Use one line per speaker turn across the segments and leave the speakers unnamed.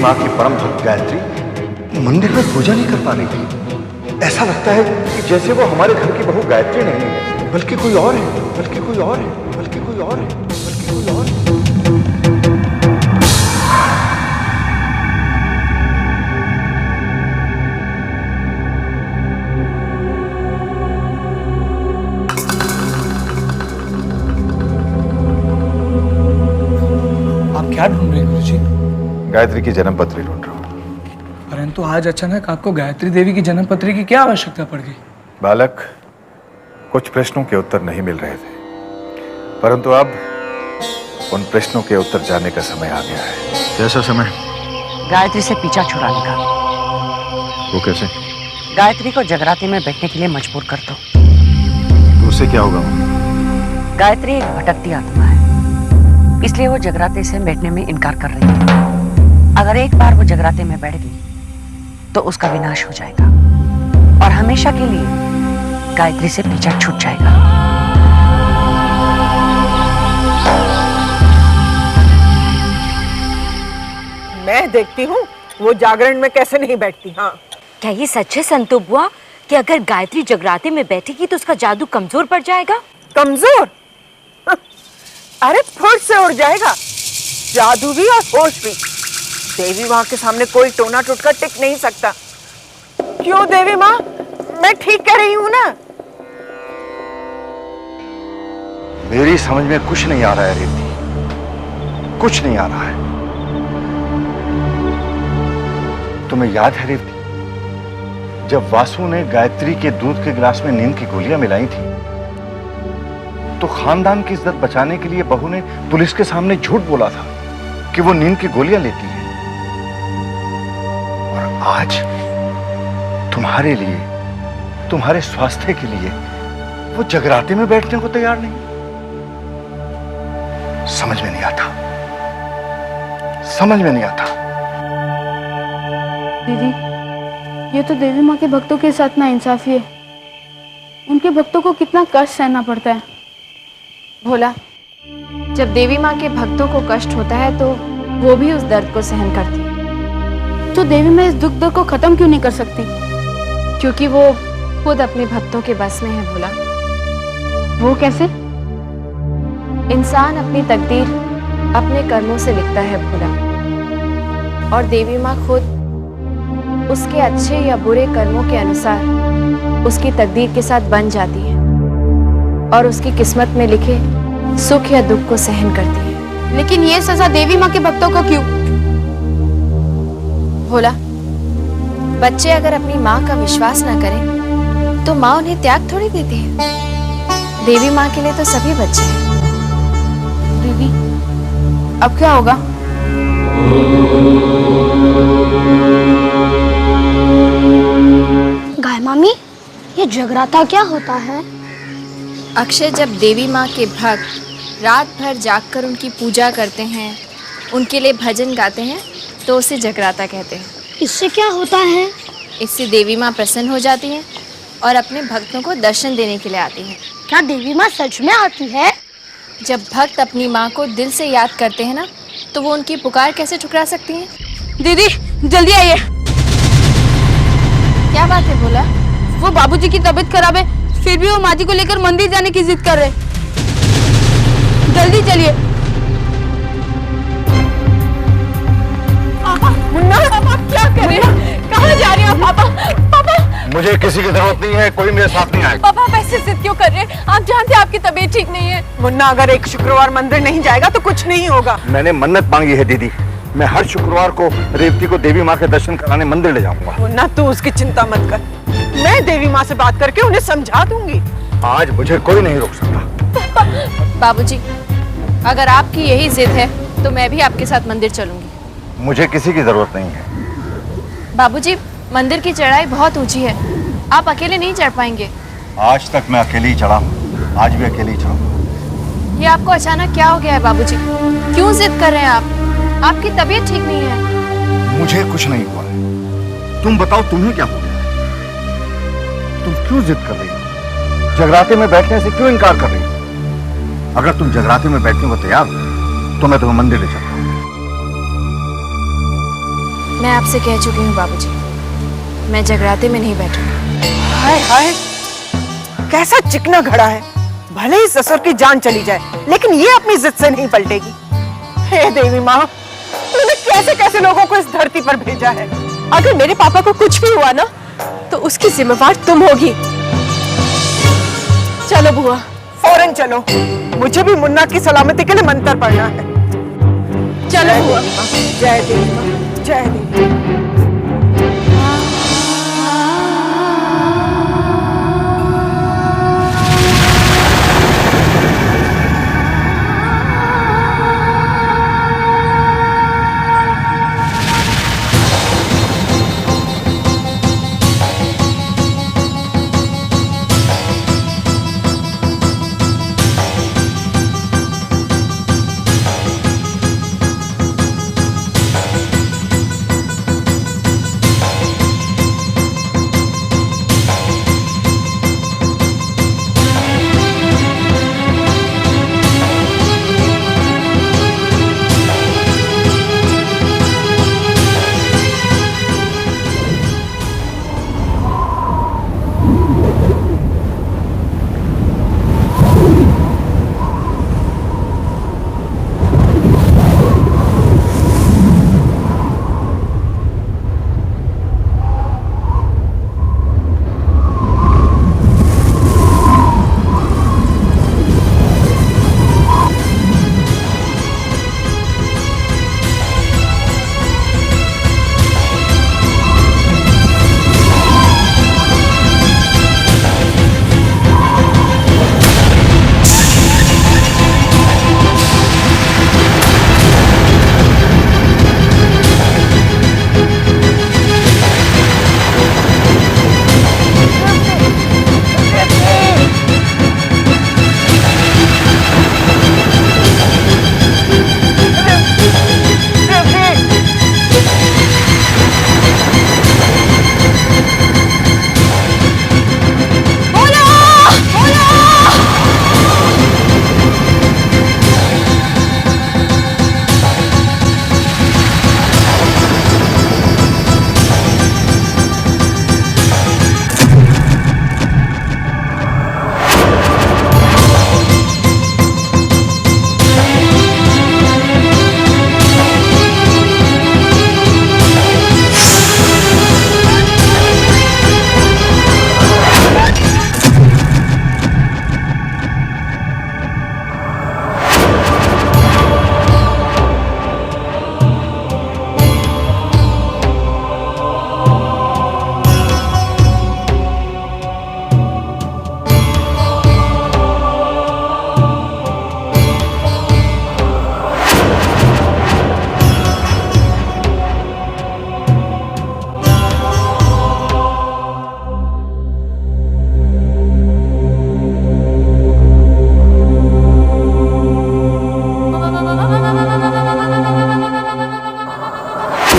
माँ की परम भक्त गायत्री मंदिर में पूजा नहीं कर पा रही थी। ऐसा लगता है कि जैसे वो हमारे घर की बहू गायत्री नहीं है, बल्कि कोई और है, बल्कि कोई और है, बल्कि कोई और है, बल्कि कोई और है।
आप क्या ढूंढ रहे हैं गुरुजी?
गायत्री की जन्म पत्री ढूंढ रहा हूँ।
परंतु आज अचानक आपको गायत्री देवी की जन्म पत्री की क्या आवश्यकता पड़ गई?
बालक, कुछ प्रश्नों के उत्तर नहीं मिल रहे थे, परंतु अब उन प्रश्नों के उत्तर जानने का समय आ गया है। कैसा समय?
गायत्री से पीछा छुड़ाने का।
वो कैसे?
गायत्री को जगराते में बैठने के लिए मजबूर कर दो।
तो उससे क्या होगा?
गायत्री एक भटकती आत्मा है, इसलिए वो जगराते से बैठने में इनकार कर रही है। अगर एक बार वो जगराते में बैठ गई तो उसका विनाश हो जाएगा और हमेशा के लिए गायत्री से पीछा छूट जाएगा।
मैं देखती हूँ वो जागरण में कैसे नहीं बैठती। हाँ,
क्या ये सच है संतो बुआ कि अगर गायत्री जगराते में बैठेगी तो उसका जादू कमजोर पड़ जाएगा?
कमजोर? अरे फुट से उड़ जाएगा, जादू भी और होश भी। देवी माँ के सामने कोई टोना टुटका टिक नहीं सकता। क्यों देवी माँ, मैं ठीक कह रही हूँ ना?
मेरी समझ में कुछ नहीं आ रहा है रेवती, कुछ नहीं आ रहा है। तुम्हें याद है रेवती, जब वासु ने गायत्री के दूध के गिलास में नींद की गोलियां मिलाई थी तो खानदान की इज्जत बचाने के लिए बहू ने पुलिस के सामने झूठ बोला था कि वो नींद की गोलियां लेती है। और आज तुम्हारे लिए, तुम्हारे स्वास्थ्य के लिए वो जगराते में बैठने को तैयार नहीं। समझ में नहीं आता, समझ में नहीं आता।
दीदी, ये तो देवी माँ के भक्तों के साथ नाइंसाफी है। उनके भक्तों को कितना कष्ट सहना पड़ता है।
भोला, जब देवी माँ के भक्तों को कष्ट होता है तो वो भी उस दर्द को सहन करती है।
तो देवी माँ इस दुख दर्द को खत्म क्यों नहीं कर सकती?
क्योंकि वो खुद अपने भक्तों के बस में है भोला।
वो कैसे?
इंसान अपनी तकदीर अपने कर्मों से लिखता है भोला, और देवी माँ खुद उसके अच्छे या बुरे कर्मों के अनुसार उसकी तकदीर के साथ बन जाती है और उसकी किस्मत में लिखे सुख या दुख को सहन करती है।
लेकिन ये सजा देवी माँ के भक्तों को क्यों?
भोला, बच्चे अगर अपनी माँ का विश्वास ना करें तो माँ उन्हें त्याग थोड़ी देती है। देवी माँ के लिए तो सभी बच्चे हैं।
दीदी, अब क्या होगा?
गाय मामी, ये जगराता क्या होता है?
अक्षय, जब देवी माँ के भक्त रात भर जागकर उनकी पूजा करते हैं, उनके लिए भजन गाते हैं, तो उसे जगराता कहते हैं।
इससे क्या होता है?
इससे देवी माँ प्रसन्न हो जाती हैं और अपने भक्तों को दर्शन देने के लिए आती हैं।
क्या देवी माँ सच में आती है?
जब भक्त अपनी माँ को दिल से याद करते हैं ना, तो वो उनकी पुकार कैसे ठुकरा सकती हैं?
दीदी, जल्दी आइए।
क्या बात है भोला?
वो बाबूजी की तबीयत खराब है, फिर भी वो माँ जी को लेकर मंदिर जाने की जिद कर रहे। जल्दी चलिए।
मुन्ना, आप क्या कर रहे हैं? कहाँ जा रहे हो पापा? पापा,
मुझे किसी की जरूरत नहीं है, कोई मेरे साथ नहीं आएगा।
पापा आप ऐसे जिद क्यों कर रहे हैं? आप जानते हैं आपकी तबीयत ठीक नहीं है। मुन्ना, अगर एक शुक्रवार मंदिर नहीं जाएगा तो कुछ नहीं होगा।
मैंने मन्नत मांगी है दीदी, मैं हर शुक्रवार को रेवती को देवी माँ के दर्शन कराने मंदिर ले जाऊंगा।
मुन्ना, तू उसकी चिंता मत कर, मैं देवी माँ से बात करके उन्हें समझा दूंगी।
आज मुझे कोई नहीं रोक सकता।
बाबूजी, अगर आपकी यही जिद है तो मैं भी आपके साथ मंदिर चलूंगी।
मुझे किसी की जरूरत नहीं है।
बाबूजी, मंदिर की चढ़ाई बहुत ऊंची है, आप अकेले नहीं चढ़ पाएंगे।
आज तक मैं अकेले ही चढ़ा हूँ, आज भी अकेले ही चढ़ूंगा।
ये आपको अचानक क्या हो गया है बाबूजी? क्यों जिद कर रहे हैं आप? आपकी तबीयत ठीक नहीं है।
मुझे कुछ नहीं हुआ है, तुम बताओ तुम्हें क्या हो गया है? तुम क्यों जिद कर रही हो? जगराते में बैठने से क्यों इनकार कर रही हो? अगर तुम जगराते में बैठने को तैयार हो तो मैं तुम्हें मंदिर ले चलता हूँ।
मैं आपसे कह चुकी हूँ बाबूजी, मैं जगराते में नहीं बैठूंगी।
हाय हाय, कैसा चिकना घड़ा है। भले ही ससुर की जान चली जाए, लेकिन ये अपनी जिद से नहीं पलटेगी। हे देवी माँ, तूने कैसे कैसे लोगों को इस धरती पर भेजा है।
अगर मेरे पापा को कुछ भी हुआ ना, तो उसकी जिम्मेवार तुम होगी। चलो बुआ,
फौरन चलो, मुझे भी मुन्ना की सलामती के लिए मंत्र पढ़ना है।
चलो बुआ।
जय देवी माँ, जय देवी।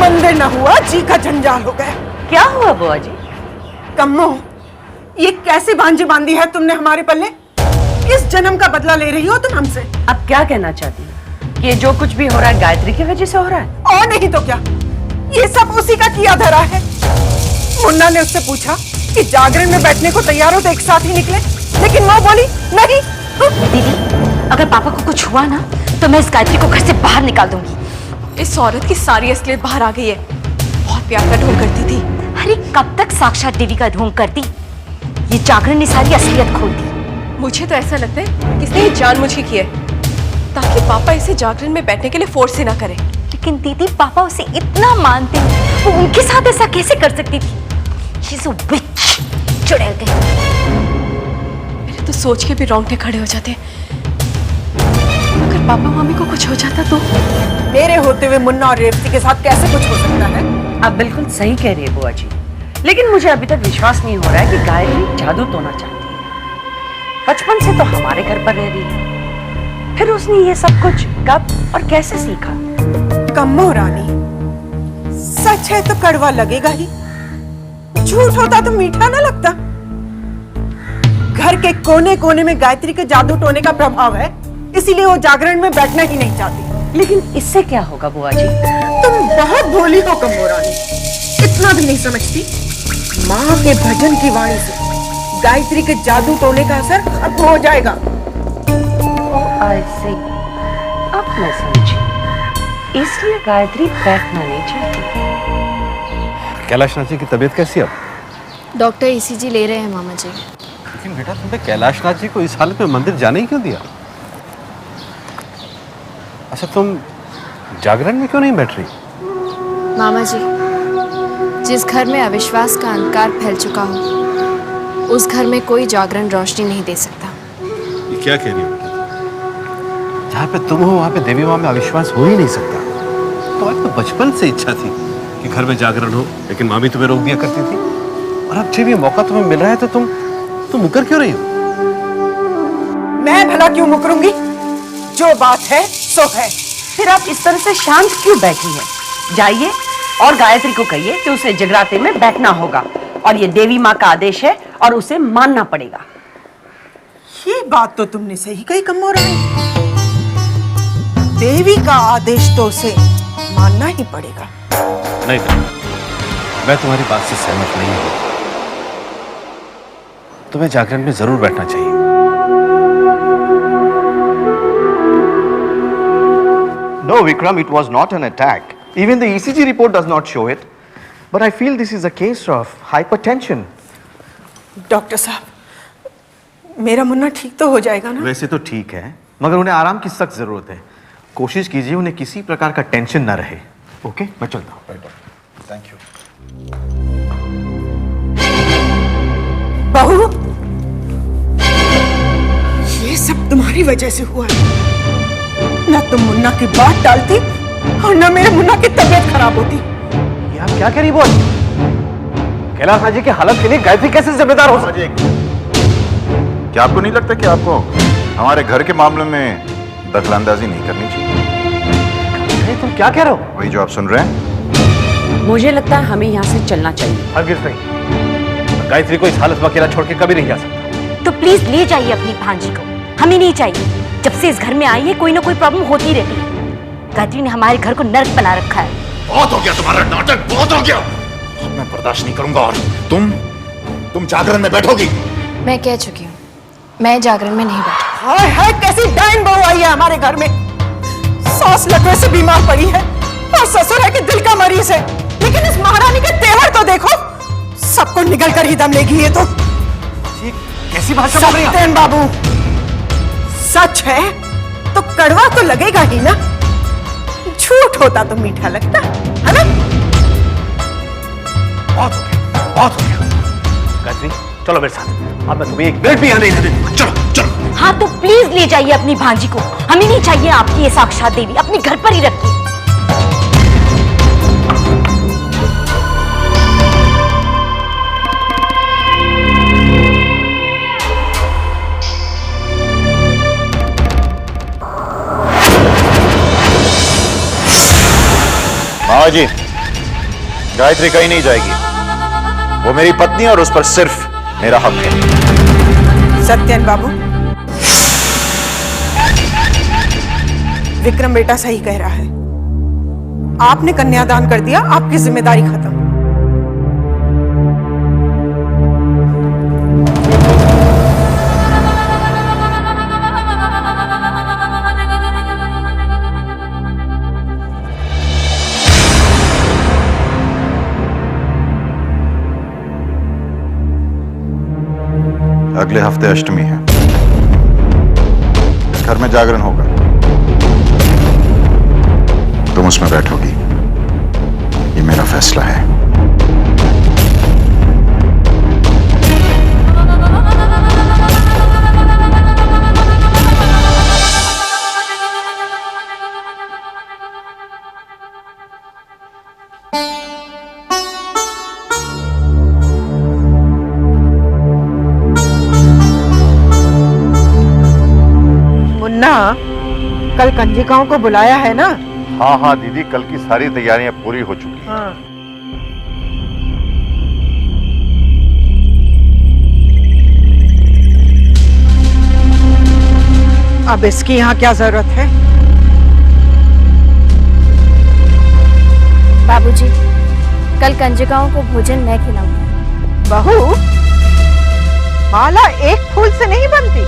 मंदिर न हुआ, जी का जंजाल हो गया।
क्या हुआ बुआ जी?
कम्मो, ये कैसे भांजी बांधी है तुमने हमारे पल्ले? किस जन्म का बदला ले रही हो तुम हमसे?
अब क्या कहना चाहती है कि ये जो कुछ भी हो रहा है गायत्री की वजह से हो रहा है?
और नहीं तो क्या, ये सब उसी का किया धरा है। मुन्ना ने उससे पूछा कि जागरण में बैठने को तैयार हो तो एक साथ ही निकले, लेकिन वो बोली नहीं।
दीदी, अगर पापा को कुछ हुआ ना तो मैं इस गायत्री को घर से बाहर निकाल दूंगी।
इस औरत की सारी असलियत बाहर आ गई है। बहुत प्यार का ढोंग करती थी।
अरे कब तक साक्षात देवी का ढोंग करती? ये जागरण ने सारी असलियत खोल दी।
मुझे तो ऐसा लगता है किसने ये जानबूझ के किया है, ताकि पापा इसे जागरण में बैठने के लिए फोर्स ही ना करे।
लेकिन दीदी, पापा उसे इतना मानते हैं, वो उनके साथ ऐसा कैसे कर सकती थी? She's a witch, चुड़ैल कहीं।
मेरे तो सोच के भी रोंगटे खड़े हो जाते। अगर पापा मम्मी को कुछ हो जाता तो?
मेरे होते हुए मुन्ना और रेवती के साथ कैसे कुछ हो सकता है?
आप बिल्कुल सही कह रही है बुआ जी, लेकिन मुझे अभी तक विश्वास नहीं हो रहा है कि गायत्री जादू टोना चाहती है। बचपन से तो हमारे घर पर रह रही है, फिर उसने ये सब कुछ कब और कैसे सीखा?
कम्मो रानी, सच है तो कड़वा लगेगा ही, झूठ होता तो मीठा ना लगता। घर के कोने कोने में गायत्री के जादू टोने का प्रभाव है, इसीलिए वो जागरण में बैठना ही नहीं चाहती।
लेकिन इससे क्या होगा बुआ जी?
तुम बहुत भोली हो कमो रानी, इतना भी नहीं समझती। माँ के भजन की वाणी से गायत्री के जादू टोने का असर अब हो जाएगा।
ऐसे अब मैं समझी, इसलिए गायत्री बैठना नहीं चाहती।
कैलाशनाथ जी की तबीयत कैसी है अब?
डॉक्टर ईसीजी ले रहे हैं मामा जी।
लेकिन बेटा तुमने कैलाशनाथ जी को इस हालत में मंदिर जाने ही क्यों दिया? अच्छा तुम जागरण में क्यों नहीं बैठ रही?
मामा जी, जिस घर में अविश्वास का अंधकार फैल चुका हो, उस घर में कोई जागरण रोशनी नहीं दे सकता।
ये क्या कह रही हो बेटा? जहाँ पे तुम हो वहाँ पे देवी माँ में अविश्वास हो ही नहीं सकता। तुम्हारी तो बचपन से इच्छा थी कि घर में जागरण हो, लेकिन माँ भी तुम्हें रोक दिया करती थी। और अब जब ये मौका तुम्हें मिल रहा है तो तुम मुकर क्यों रही हो?
मैं भला क्यों मुकरूंगी? जो बात है सो है।
फिर आप इस तरह से शांत क्यों बैठी हैं? जाइए और गायत्री को कहिए कि उसे जगराते में बैठना होगा और ये देवी माँ का आदेश है और उसे मानना पड़ेगा।
ये बात तो तुमने सही कही कमो रानी, देवी का आदेश तो उसे मानना ही पड़ेगा।
नहीं बेटा, मैं तुम्हारी बात से सहमत नहीं हूँ। तुम्हें जागरण में जरूर बैठना चाहिए।
No, Vikram, it was not an attack. Even the ECG report does not show it. But I feel this is a case of hypertension.
Doctor साहब, मेरा मुन्ना ठीक तो हो जाएगा ना?
वैसे तो ठीक है, मगर उन्हें आराम की सख्त जरूरत है। कोशिश कीजिए उन्हें किसी प्रकार का टेंशन ना रहे। ओके, मैं चलता हूँ।
Thank you.
बहू, ये सब तुम्हारी वजह से हुआ है। ना तुम मुन्ना की बात टालती और ना मेरे मुन्ना की तबीयत खराब होती।
ये आप क्या कह रही बोल? कैलाशनाथ जी की हालत के लिए गायत्री कैसे जिम्मेदार हो सकती है?
क्या आपको नहीं लगता कि आपको हमारे घर के मामले में दखलंदाजी नहीं करनी चाहिए?
तुम क्या कह रहे हो?
वही जो आप सुन रहे हैं।
मुझे लगता है हमें यहाँ से चलना चाहिए।
हरगिज़ नहीं, गायत्री को इस हालत में अकेला छोड़ के कभी नहीं जा सकता।
तो प्लीज ले जाइए अपनी भांजी को, हमें नहीं चाहिए। जब से इस घर में आई है कोई ना कोई प्रॉब्लम होती रहती है। गायत्री ने हमारे घर को नर्क बना रखा है।
बहुत हो गया तुम्हारा नाटक, बहुत हो गया। मैं बर्दाश्त नहीं करूंगा। और तुम जागरण में बैठोगी?
मैं कह चुकी हूँ, मैं जागरण में नहीं बैठूंगी।
हाय हाय, कैसी डाइन बहू आई है हमारे घर में। सास लकवे से बीमार पड़ी है और ससुर है कि दिल का मरीज है। लेकिन इस महारानी के तेवर तो देखो, सबको निकल कर ही दम लेगी ये तो।
कैसी भाषा बोल रही हैं?
सत्येन बाबू, सच है तो कड़वा तो लगेगा ही ना। झूठ होता तो मीठा लगता है ना?
बहुत हो गया, बहुत हो गया। गायत्री चलो मेरे साथ। अब मैं तुम्हें एक मिनट भी यहाँ नहीं रहने दूंगा। चलो चलो।
हाँ तो प्लीज ले जाइए अपनी भांजी को, हमें नहीं चाहिए आपकी ये साक्षात देवी। अपने घर पर ही रखिए।
मामा जी, गायत्री कहीं नहीं जाएगी। वो मेरी पत्नी और उस पर सिर्फ मेरा हक है।
सत्येन बाबू, विक्रम बेटा सही कह रहा है। आपने कन्यादान कर दिया, आपकी जिम्मेदारी खत्म।
अगले हफ्ते अष्टमी है। इस घर में जागरण होगा। तुम उसमें बैठोगी, ये मेरा फैसला है।
कल कंजिकाओं को बुलाया है ना?
हाँ हाँ दीदी, कल की सारी तैयारियां पूरी हो चुकी हैं।
हाँ। अब इसकी यहाँ क्या जरूरत है?
बाबूजी, कल कंजकाओं को भोजन मैं खिलाऊंगी।
बहू, माला एक फूल से नहीं बनती।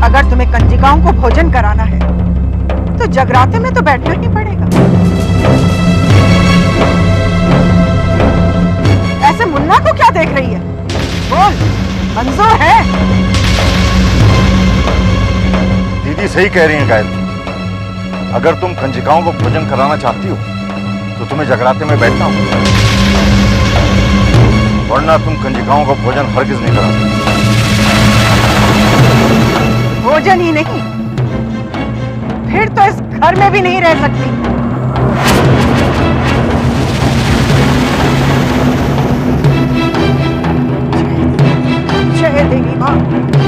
अगर तुम्हें कंजिकाओं को भोजन कराना है तो जगराते में तो बैठना ही पड़ेगा। ऐसे मुन्ना को क्या देख रही है? बोल, मंजूर है?
दीदी सही कह रही हैं गायत्री। अगर तुम कंजिकाओं को भोजन कराना चाहती हो तो तुम्हें जगराते में बैठना होगा, वरना तुम कंजिकाओं को भोजन हरगिज नहीं करा सकती।
भोजन ही नहीं, फिर तो इस घर में भी नहीं रह सकती। जय देवी माँ,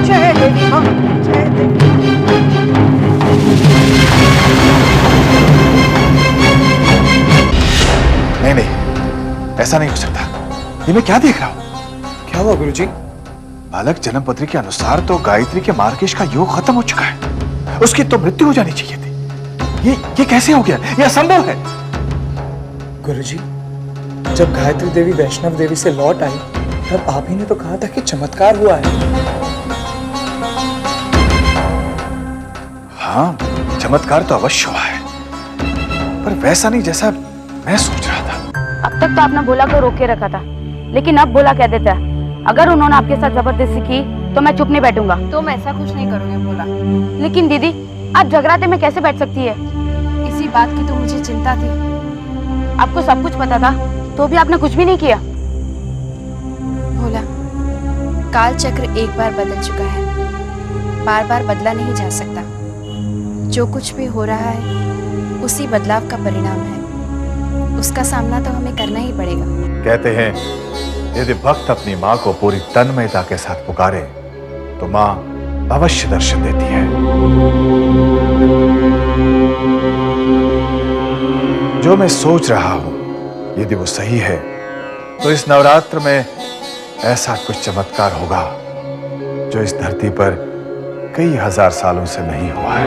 जय देवी माँ, जय देवी।
नहीं नहीं, ऐसा नहीं हो सकता। ये मैं क्या देख रहा हूँ?
क्या हुआ गुरुजी?
बालक जन्म पत्री के अनुसार तो गायत्री के मार्केश का योग खत्म हो चुका है। उसकी तो मृत्यु हो जानी चाहिए थी। ये कैसे हो गया? ये असंभव है।
गुरुजी, जब गायत्री देवी वैष्णव देवी से लौट आई तब आप ही ने तो कहा था कि चमत्कार हुआ है।
हाँ, चमत्कार तो अवश्य हुआ है, पर वैसा नहीं जैसा मैं सोच रहा था।
अब तक तो आपने भोला को रोक के रखा था, लेकिन अब भोला कह देता है अगर उन्होंने आपके साथ जबरदस्ती की तो मैं चुप नहीं बैठूंगा।
तुम ऐसा कुछ नहीं करोगे भोला।
लेकिन दीदी, आप जगराते में कैसे बैठ सकती है?
इसी बात की तो मुझे चिंता थी।
आपको सब कुछ पता था तो भी आपने कुछ भी नहीं किया।
भोला, काल चक्र एक बार बदल चुका है, बार बार बदला नहीं जा सकता। जो कुछ भी हो रहा है उसी बदलाव का परिणाम है, उसका सामना तो हमें करना ही पड़ेगा।
कहते हैं यदि भक्त अपनी माँ को पूरी तन्मयता के साथ पुकारे तो माँ अवश्य दर्शन देती है। जो मैं सोच रहा हूं यदि वो सही है तो इस नवरात्र में ऐसा कुछ चमत्कार होगा जो इस धरती पर कई हजार सालों से नहीं हुआ है।